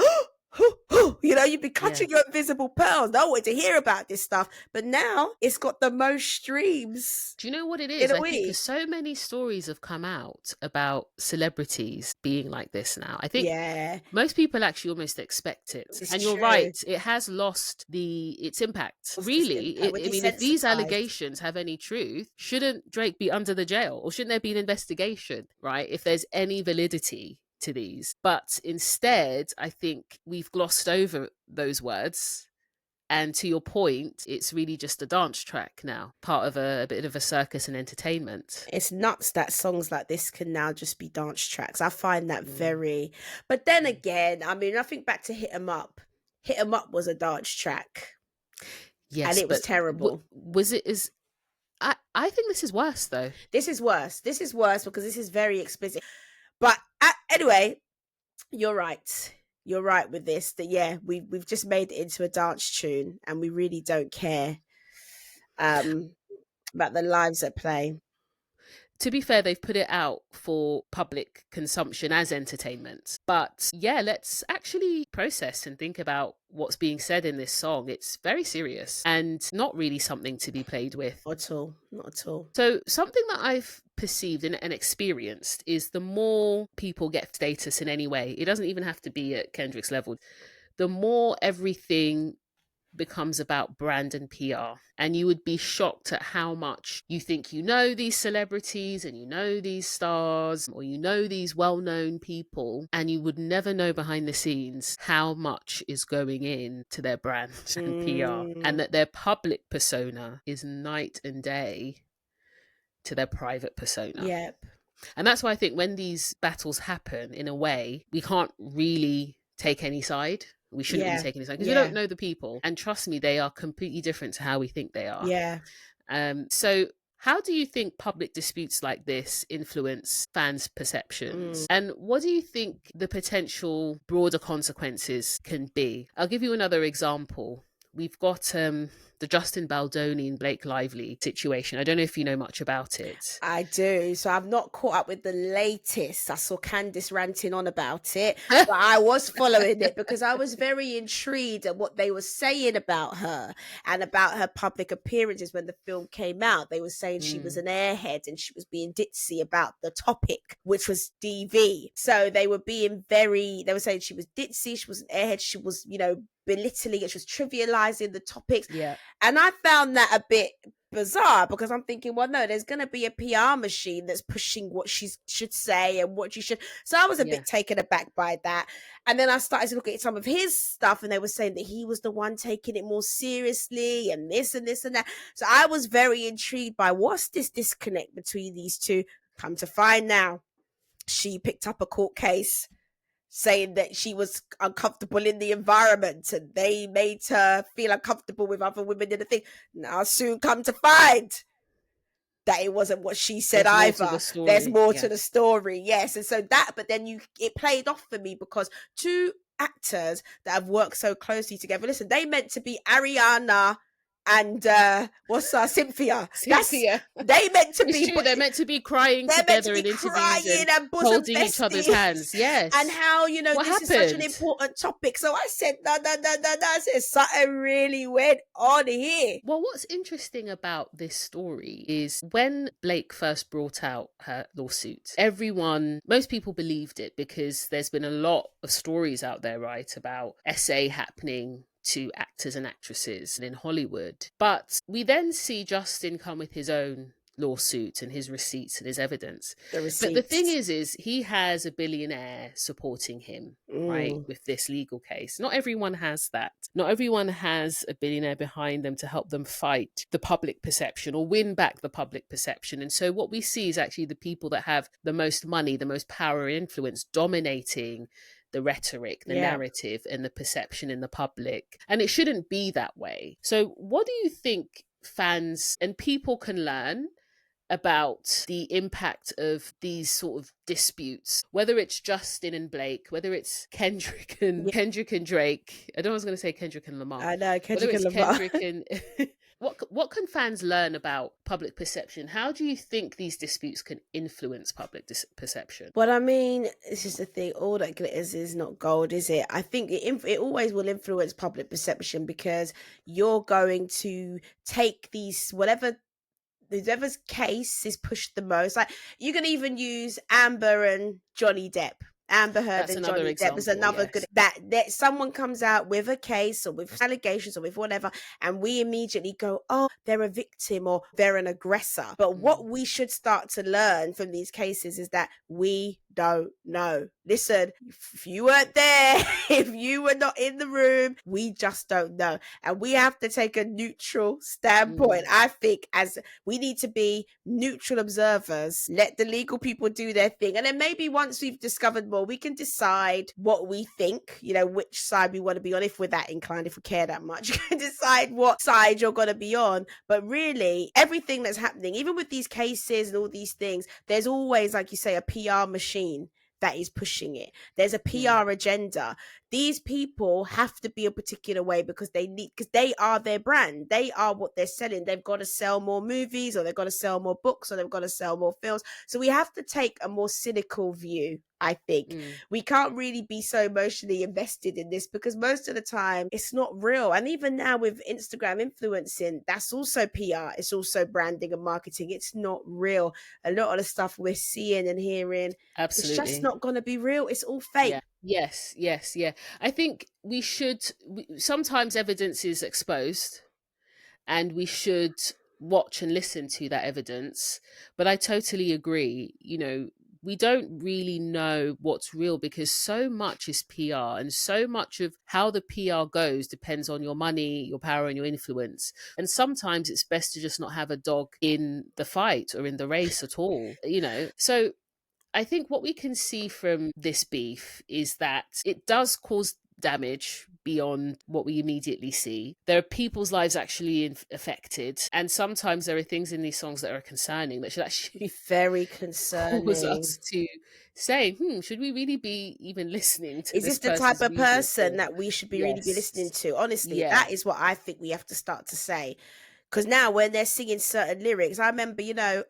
you know, you'd be clutching your invisible pearls. No one to hear about this stuff. But now it's got the most streams. Do you know what it is? I think so many stories have come out about celebrities being like this now. I think most people actually almost expect it. And you're right, it has lost its impact. Really, I mean, if these allegations have any truth, shouldn't Drake be under the jail? Or shouldn't there be an investigation, right? If there's any validity to these. But instead, I think we've glossed over those words, and to your point, it's really just a dance track now, part of a bit of a circus and entertainment. It's nuts that songs like this can now just be dance tracks. I find that very, but then again, I mean, I think back to Hit 'Em Up. Hit 'Em Up was a dance track. Yes, and it was terrible. Was it as I think this is worse, though. This is worse because this is very explicit. But anyway, you're right. You're right with this, that we've just made it into a dance tune, and we really don't care about the lives at play. To be fair, they've put it out for public consumption as entertainment. But yeah, let's actually process and think about what's being said in this song. It's very serious and not really something to be played with. Not at all. So something that I've perceived and experienced is, the more people get status in any way, it doesn't even have to be at Kendrick's level, the more everything becomes about brand and PR. And you would be shocked at how much you think you know these celebrities, and you know these stars, or you know these well-known people, and you would never know behind the scenes how much is going in to their brand and PR, and that their public persona is night and day to their private persona. Yep. And that's why I think when these battles happen, in a way, we can't really take any side. We shouldn't be taking this because we don't know the people. And trust me, they are completely different to how we think they are. Yeah. So how do you think public disputes like this influence fans' perceptions? And what do you think the potential broader consequences can be? I'll give you another example we've got the Justin Baldoni and Blake Lively situation. I don't know if you know much about it. I do. So I've not caught up with the latest. I saw Candice ranting on about it, but I was following it because I was very intrigued at what they were saying about her and about her public appearances when the film came out. They were saying she was an airhead and she was being ditzy about the topic, which was DV. So they were saying she was ditzy, she was an airhead, she was, belittling it, she was trivializing the topics. Yeah. And I found that a bit bizarre because I'm thinking, well, no, there's going to be a PR machine that's pushing what she should say and what she should. So I was a bit taken aback by that. And then I started to look at some of his stuff and they were saying that he was the one taking it more seriously and this and this and that. So I was very intrigued by what's this disconnect between these two. Come to find now, she picked up a court case saying that she was uncomfortable in the environment and they made her feel uncomfortable with other women in the thing. Now soon come to find that it wasn't what she said either. There's more to the story, yes. And so but then it played off for me because two actors that have worked so closely together, listen, they meant to be Ariana and Cynthia. They meant to be. True. They're meant to be crying together in interviews and holding each other's hands. Yes. And how this is such an important topic. So I said, no. I said something really went on here. Well, what's interesting about this story is when Blake first brought out her lawsuit, most people believed it because there's been a lot of stories out there, right, about SA happening to actors and actresses in Hollywood. But we then see Justin come with his own lawsuit and his receipts and his evidence. But the thing is he has a billionaire supporting him, right, with this legal case. Not everyone has that. Not everyone has a billionaire behind them to help them fight the public perception or win back the public perception. And so what we see is actually the people that have the most money, the most power and influence dominating the rhetoric, the narrative, and the perception in the public. And it shouldn't be that way. So what do you think fans and people can learn about the impact of these sort of disputes, whether it's Justin and Blake, whether it's Kendrick and Drake? I don't know, I was going to say Kendrick and Lamar. I know, Kendrick and Lamar. What can fans learn about public perception? How do you think these disputes can influence public perception? Well, I mean, this is the thing. All that glitters is not gold, is it? I think it always will influence public perception because you're going to take whoever's case is pushed the most. Like you can even use Amber and Johnny Depp. Amber Heard and Johnny Depp is another good that someone comes out with a case or with allegations or with whatever, and we immediately go, oh, they're a victim or they're an aggressor. But what we should start to learn from these cases is that we don't know. Listen, if you weren't there, if you were not in the room, we just don't know. And we have to take a neutral standpoint. I think as we need to be neutral observers, let the legal people do their thing. And then maybe once we've discovered more, we can decide what we think, which side we want to be on, if we're that inclined, if we care that much. You can decide what side you're going to be on. But really, everything that's happening, even with these cases and all these things, there's always, like you say, a PR machine that is pushing it. There's a PR agenda. These people have to be a particular way because they are their brand. They are what they're selling. They've got to sell more movies, or they've got to sell more books, or they've got to sell more films. So we have to take a more cynical view, I think. We can't really be so emotionally invested in this because most of the time it's not real. And even now with Instagram influencing, that's also PR. It's also branding and marketing. It's not real. A lot of the stuff we're seeing and hearing, it's just not going to be real. It's all fake. Yes. I think sometimes evidence is exposed and we should watch and listen to that evidence. But I totally agree. We don't really know what's real because so much is PR, and so much of how the PR goes depends on your money, your power, and your influence. And sometimes it's best to just not have a dog in the fight or in the race at all, So I think what we can see from this beef is that it does cause damage beyond what we immediately see. There are people's lives actually affected, and sometimes there are things in these songs that are concerning that should actually very cause concerning us to say, should we really be even listening to is this this the type person's of music? person that we should be really be listening Yes. to? Honestly, Yeah. that is what I think we have to start to say. Because now when they're singing certain lyrics, I remember,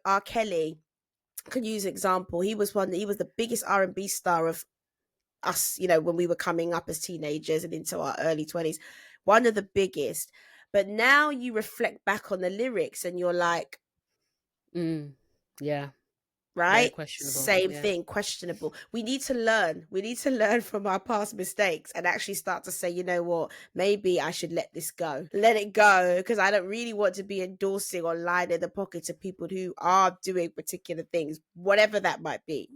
R. Kelly, I can use an example. He was the biggest R&B star of us, when we were coming up as teenagers and into our early 20s, one of the biggest. But now you reflect back on the lyrics and you're like, yeah, very right? questionable. Same Yeah. thing, questionable. We need to learn from our past mistakes and actually start to say, you know what, maybe I should let it go, because I don't really want to be endorsing or lying in the pockets of people who are doing particular things, whatever that might be.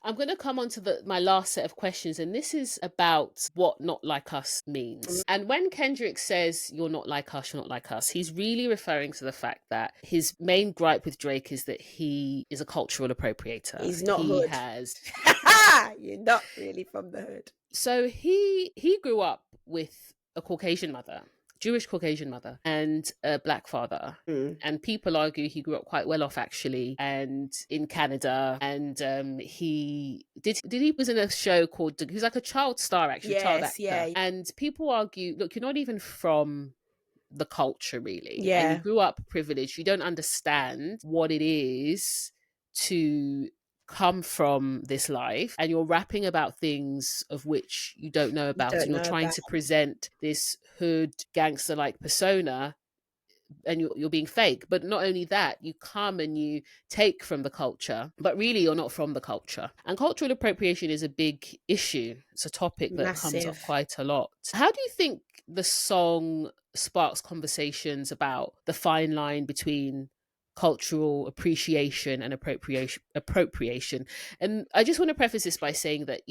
I'm going to come on to my last set of questions, and this is about what not like us means. And when Kendrick says you're not like us, you're not like us, he's really referring to the fact that his main gripe with Drake is that he is a cultural appropriator. He's not he hood. has You're not really from the hood. So he grew up with a Caucasian mother, Jewish Caucasian mother, and a black father. And people argue he grew up quite well off, actually, and in Canada. And he was in a show called, he was like a child star, actually, child actor. Yeah. And people argue, look, you're not even from the culture, really. Yeah. And you grew up privileged. You don't understand what it is to come from this life, and you're rapping about things of which you don't know about, and you're trying to present this hood gangster like persona, and you're being fake. But not only that, you come and you take from the culture, but really you're not from the culture. And cultural appropriation is a big issue. It's a topic that comes up quite a lot. How do you think the song sparks conversations about the fine line between cultural appreciation and appropriation? And I just want to preface this by saying that,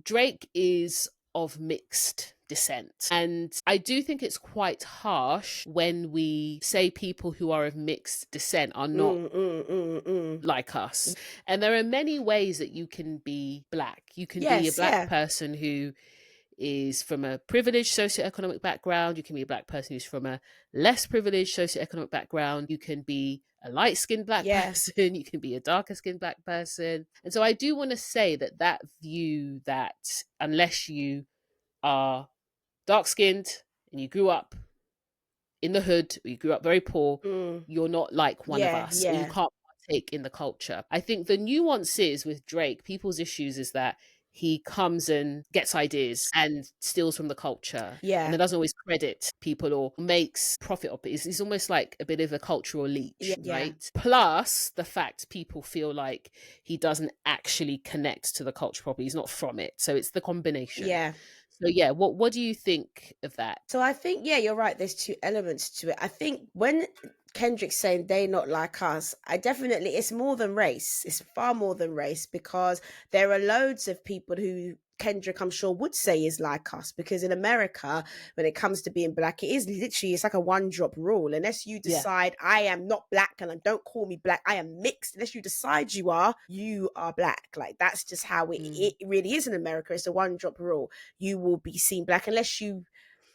Drake is of mixed descent, and I do think it's quite harsh when we say people who are of mixed descent are not like us. And there are many ways that you can be black. You can be a black person who is from a privileged socioeconomic background. You can be a black person who's from a less privileged socioeconomic background. You can be a light-skinned black person. You can be a darker-skinned black person. And so I do want to say that view that unless you are dark-skinned and you grew up in the hood, or you grew up very poor, you're not like one of us. You can't partake in the culture. I think the nuance is with Drake, people's issues is that he comes and gets ideas and steals from the culture. And it doesn't always credit people or makes profit of it. He's almost like a bit of a cultural leech, right? Plus the fact people feel like he doesn't actually connect to the culture properly. He's not from it. So it's the combination. So what do you think of that? So I think, you're right. There's two elements to it. I think when Kendrick's saying they not like us, it's more than race. It's far more than race, because there are loads of people who Kendrick, I'm sure, would say is like us, because in America, when it comes to being black, it's like a one-drop rule. Unless you decide I am not black, and don't call me black, I am mixed. Unless you decide you are black. Like, that's just how it really is in America. It's a one-drop rule. You will be seen black unless you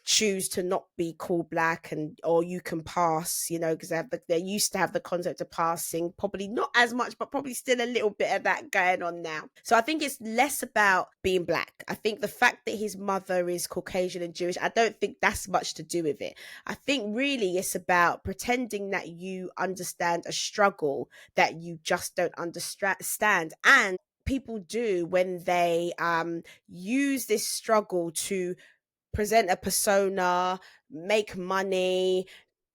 choose to not be called black, or you can pass, because they used to have the concept of passing, probably not as much, but probably still a little bit of that going on now. So I think it's less about being black. I think the fact that his mother is Caucasian and Jewish, I don't think that's much to do with it. I think really it's about pretending that you understand a struggle that you just don't understand. And people do when they use this struggle to present a persona, make money,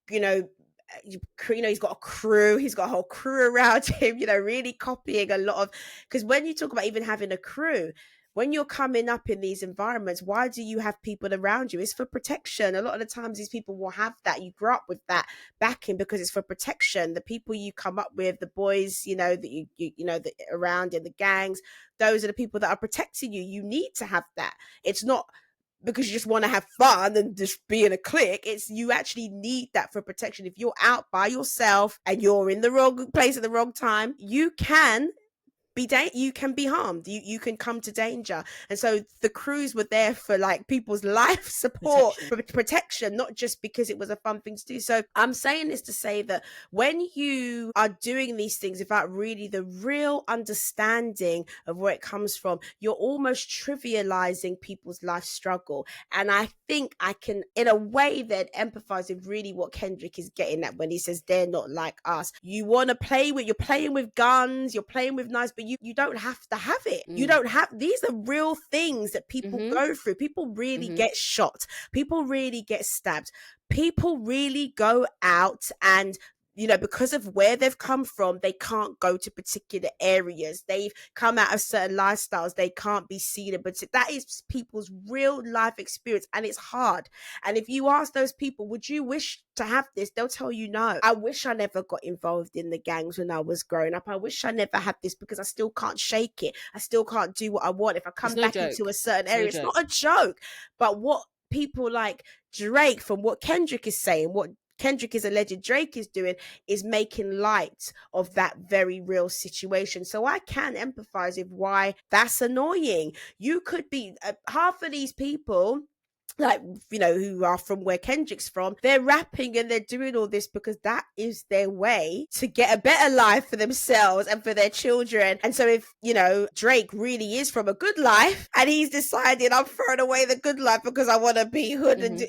he's got a whole crew around him, really copying a lot of, because when you talk about even having a crew, when you're coming up in these environments, why do you have people around you? It's for protection. A lot of the times these people will have that. You grew up with that backing because it's for protection. The people you come up with, the boys, that that around in the gangs, those are the people that are protecting you. You need to have that. It's not because you just want to have fun and just be in a clique. It's you actually need that for protection. If you're out by yourself and you're in the wrong place at the wrong time, you can you can be harmed, you can come to danger. And so the crews were there for like people's life support, protection, not just because it was a fun thing to do. So I'm saying this to say that when you are doing these things without really the real understanding of where it comes from, you're almost trivializing people's life struggle. And I think I can, in a way, then empathize with really what Kendrick is getting at when he says they're not like us. You're playing with guns, you're playing with knives, but you don't have to have it. You don't have, these are real things that people go through. People really get shot. People really get stabbed. People really go out and, you know, because of where they've come from, they can't go to particular areas. They've come out of certain lifestyles. They can't be seen. But that is people's real life experience, and it's hard. And if you ask those people, would you wish to have this? They'll tell you no. I wish I never got involved in the gangs when I was growing up. I wish I never had this because I still can't shake it. I still can't do what I want. If I come back into a certain area, it's not a joke. But what people like Drake, from what Kendrick is saying, what Kendrick is alleged Drake is doing, is making light of that very real situation. So I can empathize with why that's annoying. You could be half of these people, like, you know, who are from where Kendrick's from, they're rapping and they're doing all this because that is their way to get a better life for themselves and for their children. And so if, you know, Drake really is from a good life and he's decided I'm throwing away the good life because I want to be hood and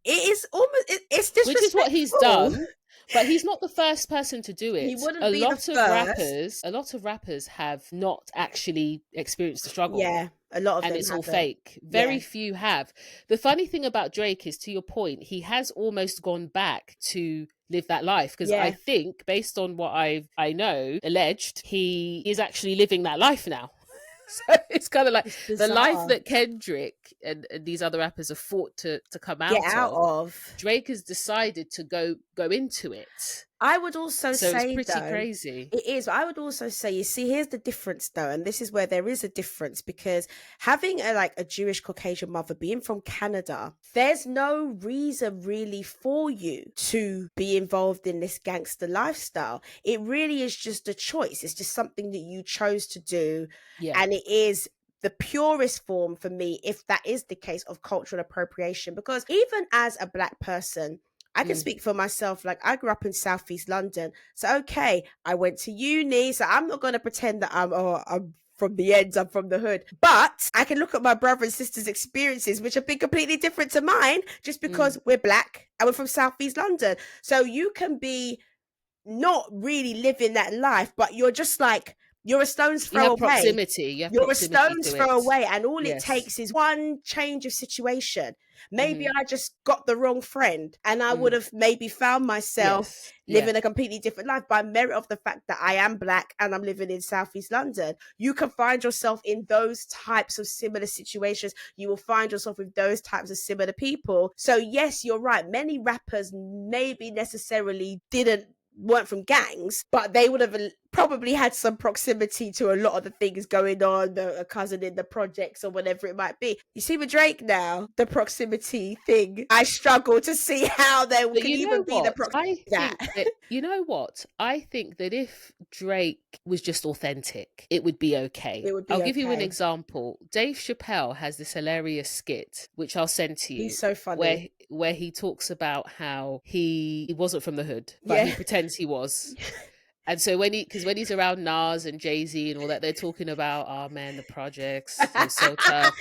it is almost, it's disrespectful. Which is what he's done. But he's not the first person to do it. He wouldn't be the first. A lot of rappers have not actually experienced the struggle. Yeah, a lot of them and it's haven't. all fake. Very few have. The funny thing about Drake is, to your point, he has almost gone back to live that life, because I think, based on what I know, alleged, he is actually living that life now. So it's kind of like the life that Kendrick and these other rappers have fought to come out of. Drake has decided to go into it. I would also say, it's pretty crazy. It is. I would also say, you see, here's the difference though, and this is where there is a difference, because having a Jewish Caucasian mother, being from Canada, there's no reason really for you to be involved in this gangster lifestyle. It really is just a choice. It's just something that you chose to do, and it is the purest form for me, if that is the case, of cultural appropriation. Because even as a Black person, I can speak for myself. Like, I grew up in Southeast London. So, okay, I went to uni. So I'm not going to pretend that I'm from the ends, I'm from the hood. But I can look at my brother and sister's experiences, which have been completely different to mine, just because we're Black and we're from Southeast London. So you can be not really living that life, but you're just like, you're a stone's throw away. Proximity. You're a stone's throw away. And all it takes is one change of situation. Maybe I just got the wrong friend and I would have maybe found myself living a completely different life by merit of the fact that I am Black and I'm living in Southeast London. You can find yourself in those types of similar situations. You will find yourself with those types of similar people. So yes, you're right. Many rappers maybe necessarily weren't from gangs, but they would have probably had some proximity to a lot of the things going on, a cousin in the projects or whatever it might be. You see with Drake now, the proximity thing, I struggle to see how there can even be the proximity. You know what? I think that if Drake was just authentic, it would be okay. I'll give you an example. Dave Chappelle has this hilarious skit, which I'll send to you. He's so funny. Where he talks about how he wasn't from the hood, but he pretends he was. And so when he's around Nas and Jay-Z and all that, they're talking about, oh man, the projects, it was so tough.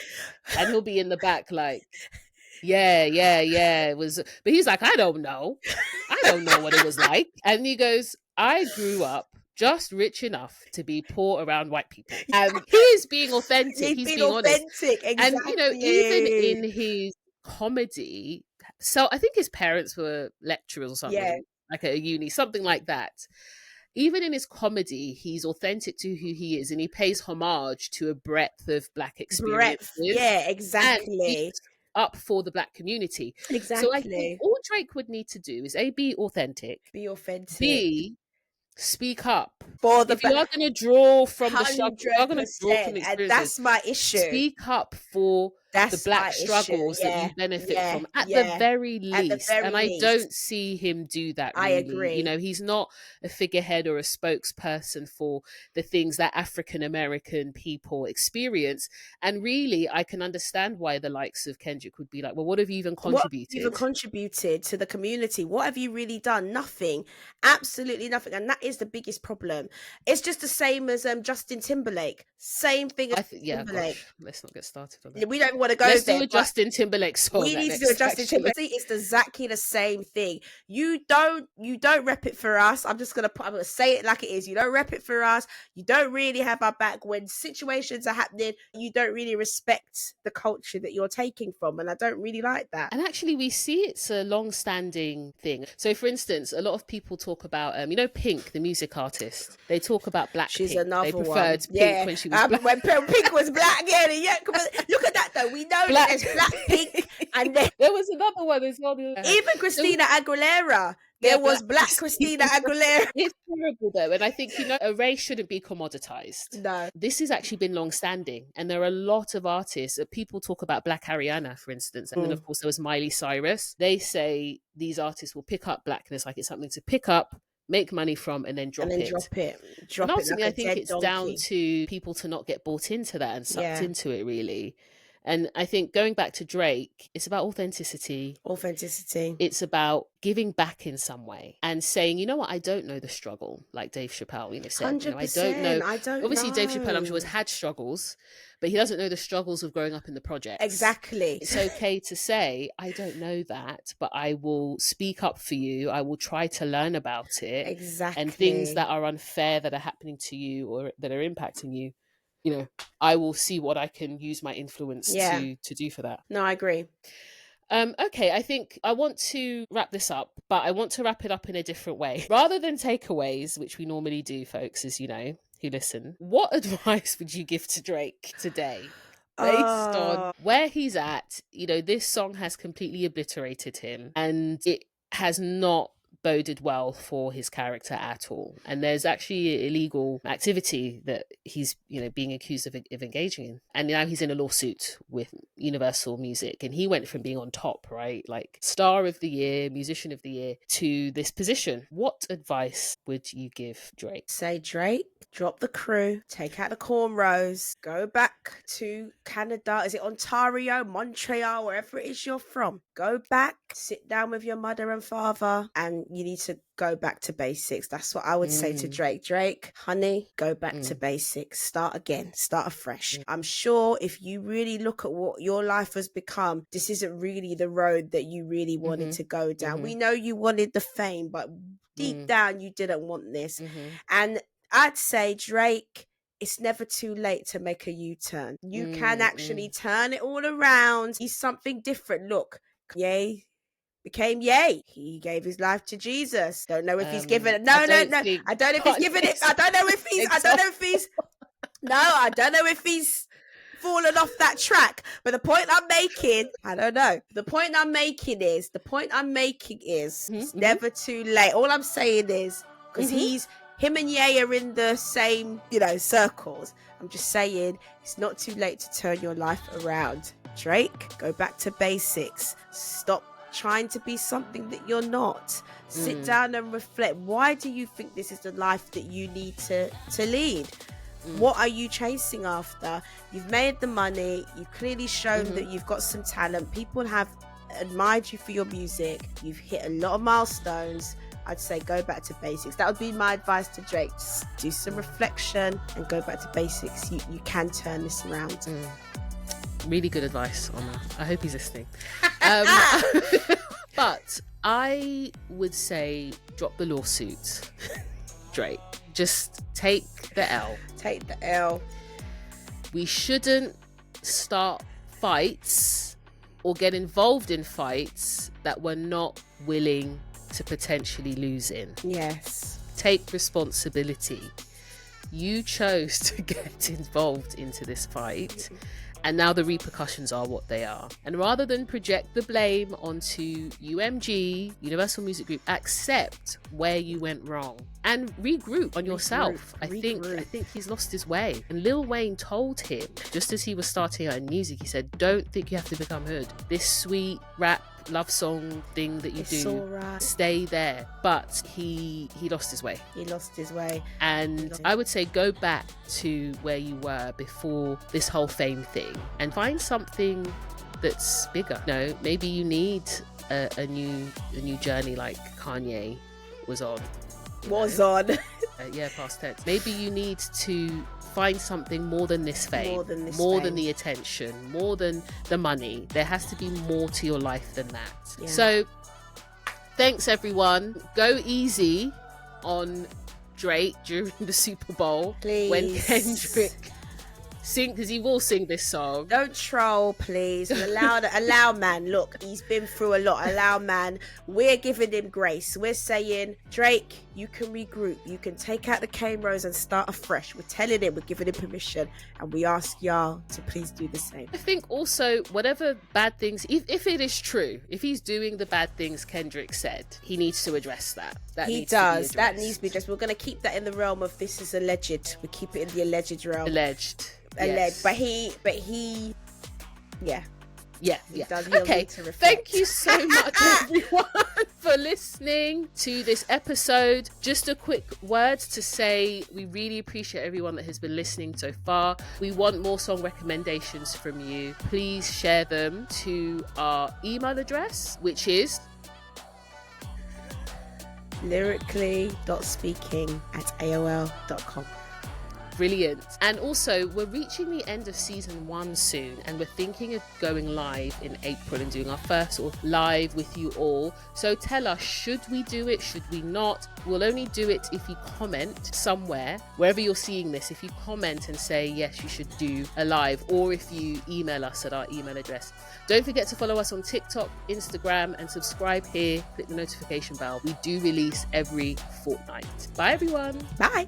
And he'll be in the back like, yeah, it was. But he's like, I don't know what it was like. And he goes, I grew up just rich enough to be poor around white people. And he's being authentic. He's being honest. Exactly. And, even in his comedy, so I think his parents were lecturers or something, like at a uni, something like that. Even in his comedy, he's authentic to who he is, and he pays homage to a breadth of Black experiences. Yeah, exactly. And he's up for the Black community. Exactly. So I think all Drake would need to do is A, be authentic. B, speak up. If you are going to draw from the struggle, you are going to draw from experiences. And that's my issue. Speak up for the black struggles that you benefit from at the very least. And I don't see him do that, really. I agree. You know, he's not a figurehead or a spokesperson for the things that African American people experience. And really, I can understand why the likes of Kendrick would be like, well, what have you even contributed? What have you even contributed to the community? What have you really done? Nothing. Absolutely nothing. And that is the biggest problem. It's just the same as Justin Timberlake. Same thing as Timberlake. Gosh, let's not get started on that. We don't want to go let's there. Do a Justin Timberlake song. We need to do a Justin Timberlake. It's exactly the same thing. You don't rep it for us. I'm gonna say it like it is. You don't rep it for us. You don't really have our back when situations are happening. You don't really respect the culture that you're taking from, and I don't really like that. And actually, we see it's a long-standing thing. So, for instance, a lot of people talk about, Pink, the music artist. They talk about Black She's Pink. Another they preferred one. Pink when she was black. When Pink was black, look at that though. We know that there's Black Pink, and then there was another one as well. Even Christina Aguilera. There was Black Christina Aguilera. It's terrible though, and I think a race shouldn't be commoditized. No, this has actually been long-standing, and there are a lot of artists. People talk about Black Ariana, for instance, and then of course there was Miley Cyrus. They say these artists will pick up blackness like it's something to pick up, make money from, and then drop it. And ultimately, like I think it's donkey. down to people to not get bought into that and sucked into it, really. And I think going back to Drake, it's about authenticity. It's about giving back in some way and saying, you know what, I don't know the struggle, like Dave Chappelle said. 100%, I don't know. Obviously, know. Dave Chappelle, I'm sure, has had struggles, but he doesn't know the struggles of growing up in the projects. Exactly. It's okay to say, I don't know that, but I will speak up for you. I will try to learn about it. Exactly. And things that are unfair that are happening to you or that are impacting you, I will see what I can use my influence to do for that. No, I agree. Okay, I think I want to wrap this up, but I want to wrap it up in a different way. Rather than takeaways, which we normally do, folks, as you know, who listen, what advice would you give to Drake today? Based on where he's at, this song has completely obliterated him, and it has not boded well for his character at all. And there's actually illegal activity that he's being accused of engaging in, and now he's in a lawsuit with Universal Music, and he went from being on top, right, like star of the year, musician of the year, to this position. What advice would you give Drake? Say, Drake, drop the crew, take out the cornrows, go back to Canada. Is it Ontario, Montreal, wherever it is you're from? Go back, sit down with your mother and father, and you need to go back to basics. That's what I would say to Drake. Drake, honey, go back to basics. Start again. Start afresh. I'm sure if you really look at what your life has become, this isn't really the road that you really wanted to go down. We know you wanted the fame, but deep down you didn't want this. And I'd say, Drake, it's never too late to make a U-turn. You can actually turn it all around. He's something different. Look, Ye became Ye. He gave his life to Jesus. Don't know if he's given it. No. I don't know if he's given it. I don't know if he's fallen off that track. But the point I'm making, I don't know. The point I'm making is it's never too late. All I'm saying is, because him and Ye are in the same, circles. I'm just saying it's not too late to turn your life around. Drake, go back to basics. Stop trying to be something that you're not. Sit down and reflect. Why do you think this is the life that you need to lead? What are you chasing after? You've made the money. You've clearly shown that you've got some talent. People have admired you for your music. You've hit a lot of milestones. I'd say go back to basics. That would be my advice to Drake. Just do some reflection and go back to basics. You can turn this around. Really good advice on that. I hope he's listening. But I would say drop the lawsuit, Drake. Just take the L. Take the L. We shouldn't start fights or get involved in fights that we're not willing to potentially lose in. Yes. Take responsibility. You chose to get involved into this fight, And now the repercussions are what they are. And rather than project the blame onto UMG, Universal Music Group, accept where you went wrong and regroup on yourself. I think he's lost his way. And Lil Wayne told him, just as he was starting out in music, he said, don't think you have to become hood. This sweet rap love song thing that you do, right. Stay there. But he lost his way. He lost his way. And I would say go back to where you were before this whole fame thing and find something that's bigger. No, maybe you need a new journey like Kanye was on. Yeah, past tense. Maybe you need to find something more than this fame, more than the attention, more than the money. There has to be more to your life than that. Yeah. So thanks everyone. Go easy on Drake during the Super Bowl. Please. When Kendrick sing, because he will sing this song. Don't troll, please. Allow man. Look, he's been through a lot. Allow man. We're giving him grace. We're saying, Drake, you can regroup. You can take out the cameras and start afresh. We're telling him, we're giving him permission, and we ask y'all to please do the same. I think also, whatever bad things, if it is true, if he's doing the bad things Kendrick said, he needs to address that. That needs to be addressed. We're going to keep that in the realm of this is alleged. We keep it in the alleged realm. Alleged. Yes. But he yeah. Okay, thank you so much everyone for listening to this episode. Just a quick word to say we really appreciate everyone that has been listening so far. We want more song recommendations from you. Please share them to our email address, which is lyrically.speaking@aol.com. Brilliant. And also, we're reaching the end of season 1 soon, and we're thinking of going live in April and doing our first sort of live with you all. So tell us, should we do it? Should we not? We'll only do it if you comment somewhere, wherever you're seeing this. If you comment and say, yes, you should do a live, or if you email us at our email address. Don't forget to follow us on TikTok, Instagram, and subscribe here. Click the notification bell. We do release every fortnight. Bye, everyone. Bye.